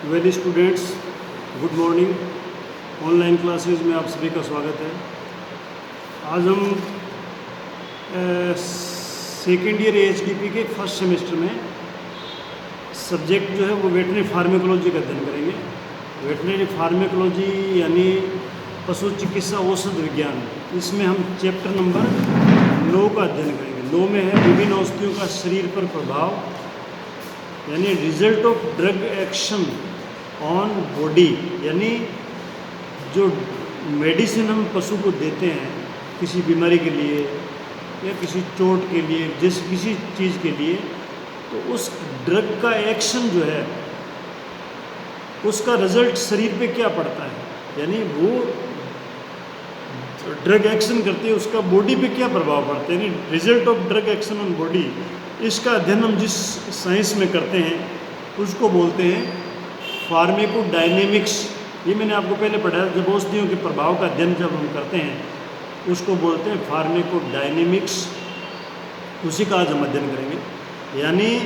Well students, good morning. Online classes में आप सभी का स्वागत है। आज हम सेकेंड ईयर एचडीपी के फर्स्ट सेमेस्टर में सब्जेक्ट जो है वो वेटनरी फार्मेकोलॉजी का अध्ययन करेंगे। वेटनरी फार्मेकोलॉजी यानी पशु चिकित्सा औषध विज्ञान। इसमें हम चैप्टर नंबर 9 का अध्ययन करेंगे। 9 में है विभिन्न औषधियों का शरीर पर प्रभाव, यानी result of drug action on body, यानी जो मेडिसिन हम पशु को देते हैं किसी बीमारी के लिए या किसी चोट के लिए, जैसे किसी चीज़ के लिए, तो उस ड्रग का एक्शन जो है उसका रिजल्ट शरीर पे क्या पड़ता है, यानी वो ड्रग एक्शन करती है उसका बॉडी पे क्या प्रभाव पड़ता है, यानी result of drug action on body. इसका अध्ययन हम जिस साइंस में करते हैं उसको बोलते हैं फार्मेकोडायनेमिक्स। ये मैंने आपको पहले पढ़ाया, जब औषधियों के प्रभाव का अध्ययन जब हम करते हैं उसको बोलते हैं फार्मेकोडायनेमिक्स। उसी का आज हम अध्ययन करेंगे। यानी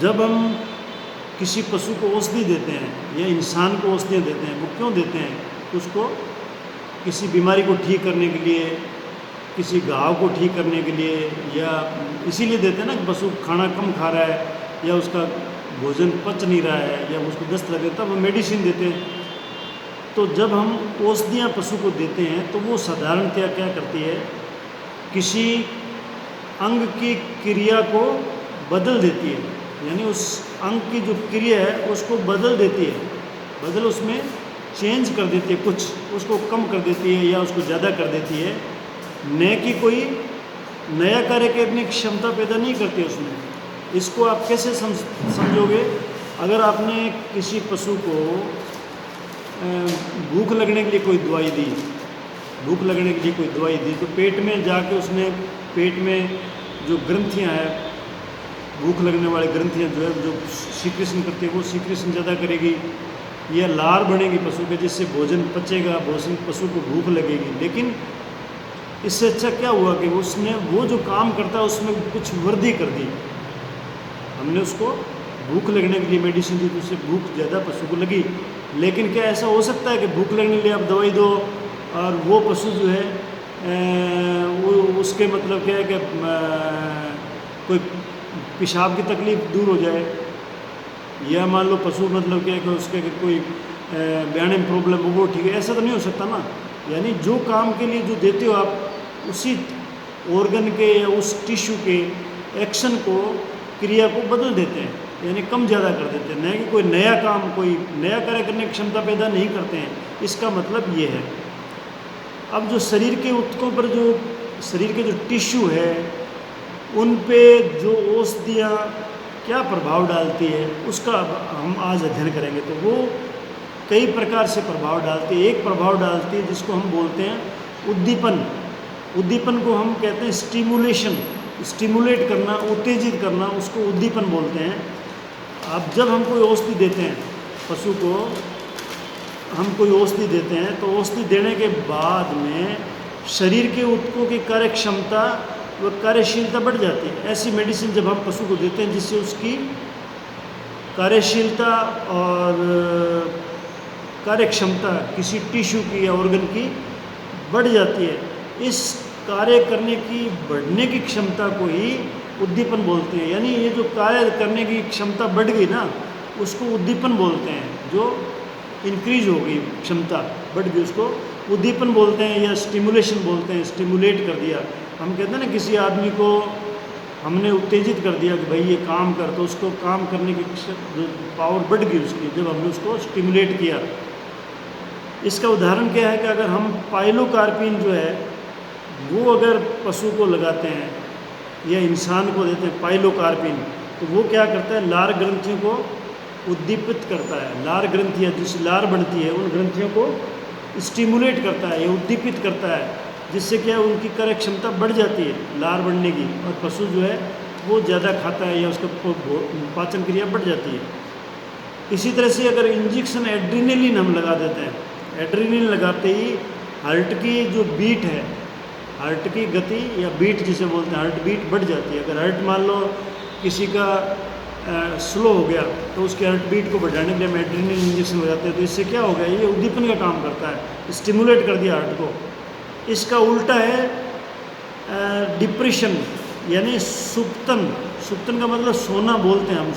जब हम किसी पशु को औषधि देते हैं या इंसान को औषधियाँ देते हैं, वो क्यों देते हैं? उसको किसी बीमारी को ठीक करने के लिए, किसी घाव को ठीक करने के लिए, या इसीलिए देते हैं ना कि पशु खाना कम खा रहा है या उसका भोजन पच नहीं रहा है या उसको दस्त लगे, तब हम मेडिसिन देते हैं। तो जब हम औषधियाँ पशु को देते हैं तो वो साधारणतया क्या करती है, किसी अंग की क्रिया को बदल देती है, यानी उस अंग की जो क्रिया है उसको बदल देती है, उसमें चेंज कर देती है, कुछ उसको कम कर देती है या उसको ज़्यादा कर देती है, न कि कोई नया कार्य करने की क्षमता पैदा नहीं करती उसमें। इसको आप कैसे समझोगे? अगर आपने किसी पशु को भूख लगने के लिए कोई दवाई दी, तो पेट में जाके उसने पेट में जो ग्रंथियां हैं, भूख लगने वाली ग्रंथियां जो है जो सीक्रेशन करती है, वो सीक्रेशन ज़्यादा करेगी या लार बनेगी पशु के, जिससे भोजन पचेगा, पशु को भूख लगेगी। लेकिन इससे अच्छा क्या हुआ कि उसने वो जो काम करता है उसमें कुछ वृद्धि कर दी। हमने उसको भूख लगने के लिए मेडिसिन दी तो उससे भूख ज़्यादा पशु को लगी। लेकिन क्या ऐसा हो सकता है कि भूख लगने के लिए आप दवाई दो और वो पशु जो है वो उसके मतलब क्या है कि कोई पेशाब की तकलीफ़ दूर हो जाए, या मान लो पशु मतलब क्या है कि उसके कोई बयाने में प्रॉब्लम हो वो ठीक है, ऐसा तो नहीं हो सकता ना। यानी जो काम के लिए जो देते हो आप, उसी ऑर्गन के या उस टिश्यू के एक्शन को, क्रिया को बदल देते हैं, यानी कम ज़्यादा कर देते हैं, न कि कोई नया काम, कोई नया कार्य करने की क्षमता पैदा नहीं करते हैं। इसका मतलब ये है। अब जो शरीर के ऊतकों पर, जो शरीर के जो टिश्यू है, उन पे जो औषधियाँ क्या प्रभाव डालती है उसका हम आज अध्ययन करेंगे। तो वो कई प्रकार से प्रभाव डालती है। एक प्रभाव डालती है जिसको हम बोलते हैं उद्दीपन। उद्दीपन को हम कहते हैं स्टिमुलेशन, स्टिमुलेट करना, उत्तेजित करना, उसको उद्दीपन बोलते हैं। अब जब हम कोई औषधि देते हैं पशु को, हम कोई औषधि देते हैं तो औषधि देने के बाद में शरीर के ऊतकों की कार्य क्षमता व कार्यशीलता बढ़ जाती है। ऐसी मेडिसिन जब हम पशु को देते हैं जिससे उसकी कार्यशीलता और कार्य क्षमता किसी टिश्यू की या ऑर्गन की बढ़ जाती है, इस कार्य करने की बढ़ने की क्षमता को ही उद्दीपन बोलते हैं। यानी ये जो कार्य करने की क्षमता बढ़ गई ना, उसको उद्दीपन बोलते हैं। जो इंक्रीज हो गई क्षमता, बढ़ गई, उसको उद्दीपन बोलते हैं या स्टिमुलेशन बोलते हैं। स्टिमुलेट कर दिया, हम कहते हैं ना किसी आदमी को हमने उत्तेजित कर दिया कि भाई ये काम कर, तो उसको काम करने की जो पावर बढ़ गई उसकी, जब हमने उसको स्टिमुलेट किया। इसका उदाहरण क्या है कि अगर हम पाइलोकार्पिन जो है वो अगर पशु को लगाते हैं या इंसान को देते हैं पाइलोकार्पिन, तो वो क्या करता है, लार ग्रंथियों को उद्दीपित करता है। लार ग्रंथियाँ जिस लार बनती है उन ग्रंथियों को स्टिमुलेट करता है या उद्दीपित करता है, जिससे क्या है उनकी कार्य क्षमता बढ़ जाती है लार बढ़ने की, और पशु जो है वो ज़्यादा खाता है या उसका पाचन क्रिया बढ़ जाती है। इसी तरह से अगर इंजेक्शन एड्रीनलिन हम लगा देते हैं, एड्रीनलिन लगाते ही हार्ट की जो बीट है, हार्ट की गति या बीट जिसे बोलते हैं, हार्ट बीट बढ़ जाती है। अगर हार्ट मान लो किसी का स्लो हो गया तो उसके हार्ट बीट को बढ़ाने के लिए हम एड्रेनलिन इंजेक्शन हो जाते हैं। तो इससे क्या हो गया, ये उद्दीपन का काम करता है, स्टिमुलेट कर दिया हार्ट को। इसका उल्टा है डिप्रेशन यानी सुप्तन। सुप्तन का मतलब सोना बोलते हैं हम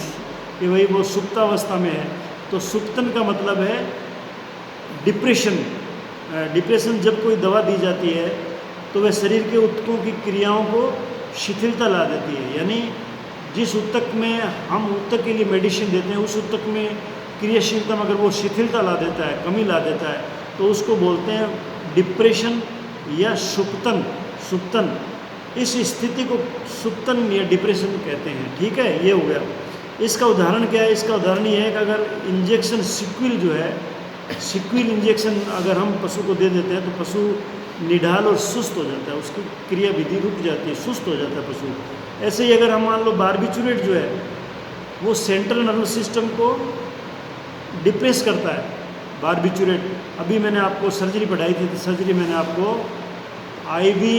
कि भाई वो सुप्तावस्था में है। तो सुप्तन का मतलब है डिप्रेशन। डिप्रेशन जब कोई दवा दी जाती है तो वह शरीर के ऊतकों की क्रियाओं को शिथिलता ला देती है। यानी जिस ऊतक में हम ऊतक के लिए मेडिसिन देते हैं उस ऊतक में क्रियाशीलता में अगर वो शिथिलता ला देता है, कमी ला देता है, तो उसको बोलते हैं डिप्रेशन या सुप्तन। सुप्तन, इस स्थिति को सुप्तन या डिप्रेशन कहते हैं। ठीक है, ये हो गया। इसका उदाहरण क्या है? इसका उदाहरण ये है कि अगर इंजेक्शन सिक्विल जो है, सिक्विल इंजेक्शन अगर हम पशु को दे देते हैं तो पशु निढाल और सुस्त हो जाता है, उसकी क्रिया विधि रुक जाती है, सुस्त हो जाता है पशु। ऐसे ही अगर हम मान लो बारबिचुरेट जो है वो सेंट्रल नर्वस सिस्टम को डिप्रेस करता है। बारबिचुरेट, अभी मैंने आपको सर्जरी पढ़ाई थी तो सर्जरी मैंने आपको IV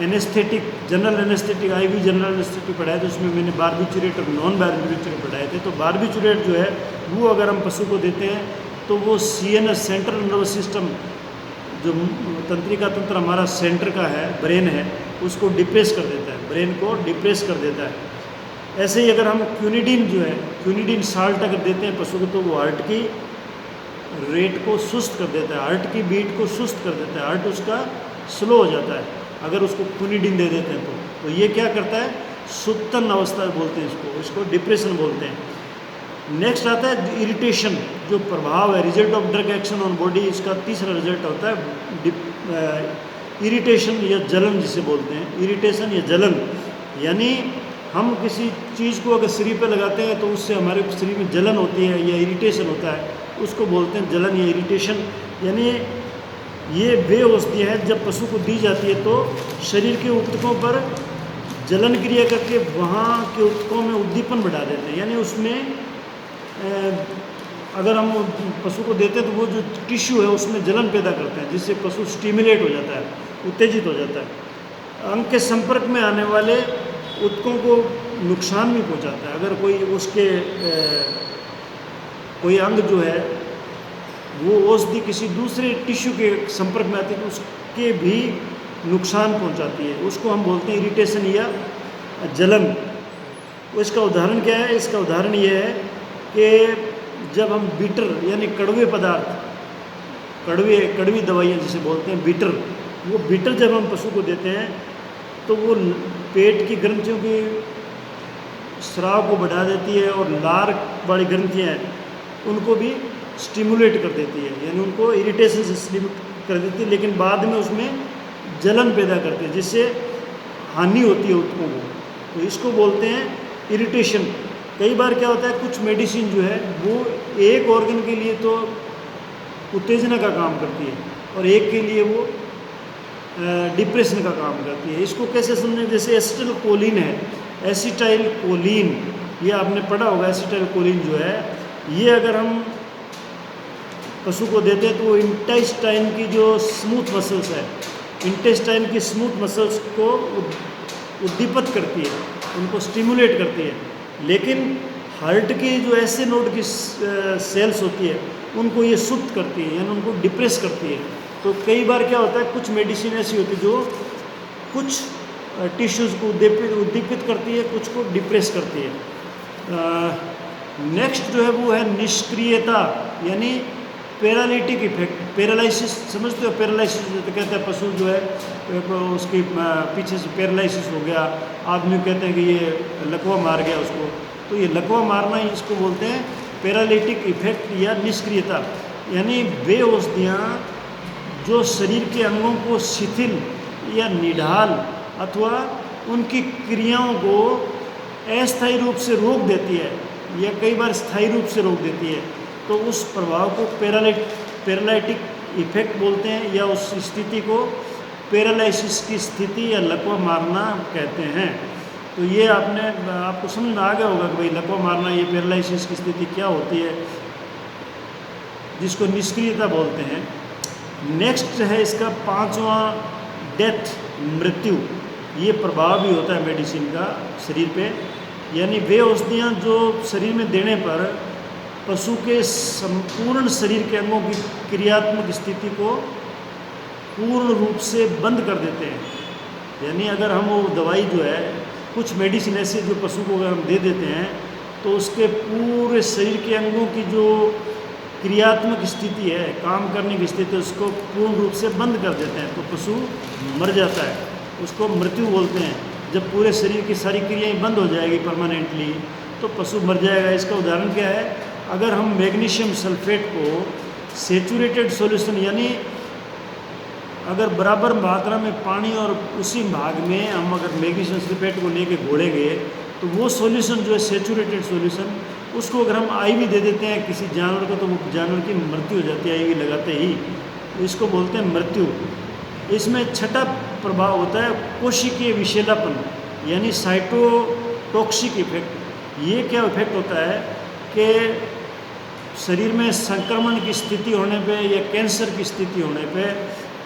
anaesthetic, general anaesthetic, IV general anaesthetic पढ़ाया था। उसमें मैंने बारबिचुरेट और नॉन बारबिचुरेट पढ़ाए थे। तो बारबिचुरेट जो है वो अगर हम पशु को देते हैं तो वो सीएनएस, सेंट्रल नर्वस सिस्टम, जो तंत्रिका तंत्र हमारा सेंटर का है, ब्रेन है, उसको डिप्रेस कर देता है, ब्रेन को डिप्रेस कर देता है। ऐसे ही अगर हम क्यूनिडीन जो है, क्यूनिडीन साल्ट अगर देते हैं पशु को तो वो हार्ट की रेट को सुस्त कर देता है, हार्ट की बीट को सुस्त कर देता है, हार्ट उसका स्लो हो जाता है अगर उसको क्यूनिडीन दे देते हैं तो ये क्या करता है? सुप्तन अवस्था बोलते हैं इसको, इसको डिप्रेशन बोलते हैं। नेक्स्ट आता है इरिटेशन, जो प्रभाव है, result of drug action on body. इसका तीसरा रिजल्ट होता है इरिटेशन या जलन जिसे बोलते हैं। इरिटेशन या जलन यानी हम किसी चीज़ को अगर शरीर पे लगाते हैं तो उससे हमारे शरीर में जलन होती है या इरिटेशन होता है, उसको बोलते हैं जलन या इरिटेशन। यानी ये वे औषधियाँ हैं जब पशु को दी जाती है तो शरीर के ऊतकों पर जलन क्रिया करके वहाँ के ऊतकों में उद्दीपन बढ़ा देते हैं। यानी उसमें अगर हम पशु को देते हैं तो वो जो टिश्यू है उसमें जलन पैदा करते हैं, जिससे पशु स्टिमुलेट हो जाता है, उत्तेजित हो जाता है। अंग के संपर्क में आने वाले ऊतकों को नुकसान भी पहुंचाता है। अगर कोई उसके कोई अंग जो है वो औषधि किसी दूसरे टिश्यू के संपर्क में आती है तो उसके भी नुकसान पहुंचाती है, उसको हम बोलते हैं इरिटेशन या जलन। तो इसका उदाहरण क्या है? इसका उदाहरण ये है कि जब हम बीटर यानी कड़वे पदार्थ, कड़वी दवाइयाँ जिसे बोलते हैं बीटर, वो बीटर जब हम पशु को देते हैं तो वो पेट की ग्रंथियों की स्राव को बढ़ा देती है और लार वाली ग्रंथियाँ हैं उनको भी स्टिमुलेट कर देती है, यानी उनको इरिटेशन से स्टिमुलेट कर देती है, लेकिन बाद में उसमें जलन पैदा करती है जिससे हानि होती है ऊतकों को। तो इसको बोलते हैं इरिटेशन। कई बार क्या होता है, कुछ मेडिसिन जो है वो एक ऑर्गन के लिए तो उत्तेजना का काम करती है और एक के लिए वो डिप्रेशन का काम करती है। इसको कैसे समझें? जैसे एसिटाइल कोलिन है, एसिटाइल कोलिन, ये आपने पढ़ा होगा। एसिटाइल कोलिन जो है ये अगर हम पशु को देते हैं तो वो इंटेस्टाइन की जो स्मूथ मसल्स है, इंटेस्टाइन की स्मूथ मसल्स को उद्दीपित करती है, उनको स्टिमुलेट करती है। लेकिन हार्ट की जो ऐसे नोड की सेल्स होती है उनको ये सुप्त करती है, यानी उनको डिप्रेस करती है। तो कई बार क्या होता है, कुछ मेडिसिन ऐसी होती है जो कुछ टिश्यूज़ को उद्दीपित करती है, कुछ को डिप्रेस करती है। नेक्स्ट जो है वो है निष्क्रियता, यानी पैरालिटिक इफेक्ट। पैरालिसिस समझते हो? पैरालिसिस तो कहते हैं पशु जो है उसकी पीछे से पैरालिसिस हो गया, आदमी कहते हैं कि ये लकवा मार गया उसको, तो ये लकवा मारना ही इसको बोलते हैं पैरालिटिक इफेक्ट या निष्क्रियता। यानी वे औषधियाँ जो शरीर के अंगों को शिथिल या निढाल अथवा उनकी क्रियाओं को अस्थायी रूप से रोक देती है या कई बार स्थायी रूप से रोक देती है, तो उस प्रभाव को पैरालिटिक इफेक्ट बोलते हैं या उस स्थिति को पैरालिसिस की स्थिति या लकवा मारना कहते हैं। तो ये आपको समझ में आ गया होगा कि भाई लकवा मारना, ये पैरालिसिस की स्थिति क्या होती है, जिसको निष्क्रियता बोलते हैं। नेक्स्ट है इसका पांचवा डेथ, मृत्यु। ये प्रभाव भी होता है मेडिसिन का शरीर पे। यानी वे औषधियाँ जो शरीर में देने पर पशु के संपूर्ण शरीर के अंगों की क्रियात्मक स्थिति को पूर्ण रूप से बंद कर देते हैं। यानी अगर हम वो दवाई जो है, कुछ मेडिसिन ऐसे जो पशु को अगर हम दे देते हैं तो उसके पूरे शरीर के अंगों की जो क्रियात्मक स्थिति है, काम करने की स्थिति, उसको पूर्ण रूप से बंद कर देते हैं, तो पशु मर जाता है। उसको मृत्यु बोलते हैं। जब पूरे शरीर की सारी क्रियाएं बंद हो जाएगी परमानेंटली तो पशु मर जाएगा। इसका उदाहरण क्या है? अगर हम मैग्नीशियम सल्फेट को सेचुरेटेड सॉल्यूशन, यानी अगर बराबर मात्रा में पानी और उसी भाग में हम अगर मैग्नीशियम सल्फेट को लेके घोलेंगे तो वो सॉल्यूशन जो है सेचुरेटेड सॉल्यूशन, उसको अगर हम आईवी दे देते हैं किसी जानवर को तो वो जानवर की मृत्यु हो जाती है आईवी लगाते ही। इसको बोलते हैं मृत्यु। इसमें छठा प्रभाव होता है कोशिकीय विषैलापन, यानी साइटोटॉक्सिक इफेक्ट। ये क्या इफेक्ट होता है कि शरीर में संक्रमण की स्थिति होने पे या कैंसर की स्थिति होने पे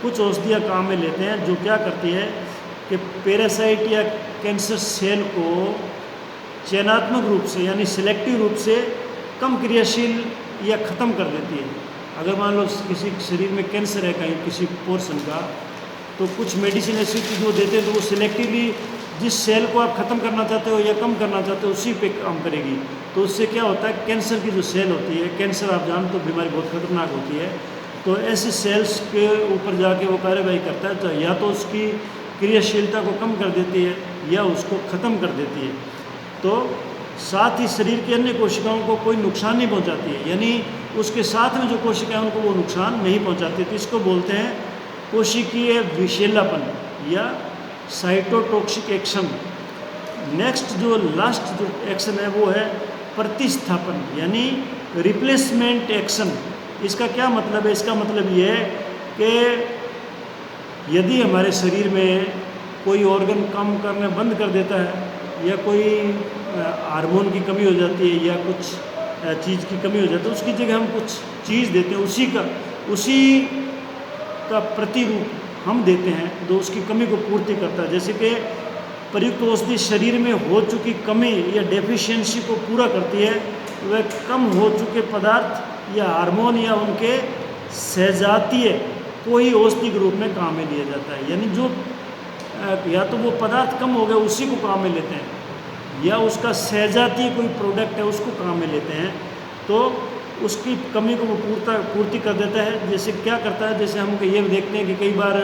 कुछ औषधियाँ काम में लेते हैं जो क्या करती है कि पैरासाइट या कैंसर सेल को चयनात्मक रूप से यानी सिलेक्टिव रूप से कम क्रियाशील या ख़त्म कर देती है। अगर मान लो किसी शरीर में कैंसर है कहीं किसी पोर्शन का, तो कुछ मेडिसिन ऐसी चीज़ वो देते हैं तो वो सिलेक्टिवली जिस सेल को आप ख़त्म करना चाहते हो या कम करना चाहते हो उसी पे काम करेगी। तो उससे क्या होता है, कैंसर की जो सेल होती है, कैंसर आप जानते हो बीमारी बहुत खतरनाक होती है, तो ऐसे सेल्स के ऊपर जाके वो कार्यवाही करता है, तो या तो उसकी क्रियाशीलता को कम कर देती है या उसको ख़त्म कर देती है। तो साथ ही शरीर की अन्य कोशिकाओं को कोई नुकसान नहीं पहुंचाती है, यानी उसके साथ में जो कोशिकाएं उनको वो नुकसान नहीं पहुंचाती। तो इसको बोलते हैं कोशिकीय विषैलापन या साइटोटॉक्सिक एक्शन। नेक्स्ट जो लास्ट जो एक्शन है वो है प्रतिस्थापन, यानी रिप्लेसमेंट एक्शन। इसका क्या मतलब है? इसका मतलब ये है कि यदि हमारे शरीर में कोई ऑर्गन काम करना बंद कर देता है या कोई हार्मोन की कमी हो जाती है या कुछ चीज़ की कमी हो जाती है, उसकी जगह हम कुछ चीज़ देते हैं, उसी का प्रतिरूप हम देते हैं तो उसकी कमी को पूर्ति करता है। जैसे कि प्रयुक्त औषधि शरीर में हो चुकी कमी या डेफिशिएंसी को पूरा करती है, वह कम हो चुके पदार्थ या हार्मोन या उनके सहजातीय को ही औषधि के रूप में काम में लिया जाता है। यानी जो या तो वो पदार्थ कम हो गए उसी को काम में लेते हैं या उसका सहजातीय कोई प्रोडक्ट है उसको काम में लेते हैं, तो उसकी कमी को वो पूर्ति कर देता है। जैसे क्या करता है, जैसे हम ये देखते हैं कि कई बार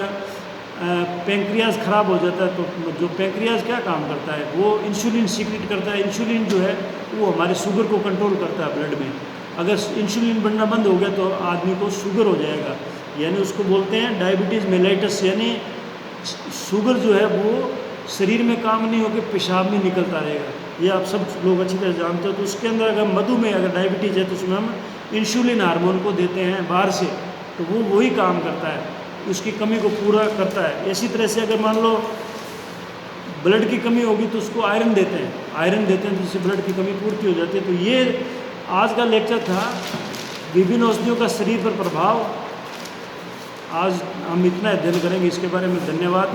पेंक्रियाज ख़राब हो जाता है, तो जो पेंक्रियाज क्या काम करता है, वो इंसुलिन सीक्रेट करता है। इंसुलिन जो है वो हमारे शुगर को कंट्रोल करता है ब्लड में। अगर इंसुलिन बनना बंद हो गया तो आदमी को शुगर हो जाएगा, यानी उसको बोलते हैं डायबिटीज़ मेलाइटस, यानी शुगर जो है वो शरीर में काम नहीं होकर पेशाब में निकलता रहेगा। ये आप सब लोग अच्छी तरह जानते हो। तो उसके अंदर अगर मधुमेह अगर डायबिटीज़ है तो उसमें हम इंसुलिन हार्मोन को देते हैं बाहर से, तो वो वही काम करता है, उसकी कमी को पूरा करता है। इसी तरह से अगर मान लो ब्लड की कमी होगी तो उसको आयरन देते हैं, तो जिससे ब्लड की कमी पूर्ति हो जाती है। तो ये आज का लेक्चर था विभिन्न औषधियों का शरीर पर प्रभाव। आज हम इतना अध्ययन करेंगे इसके बारे में। धन्यवाद।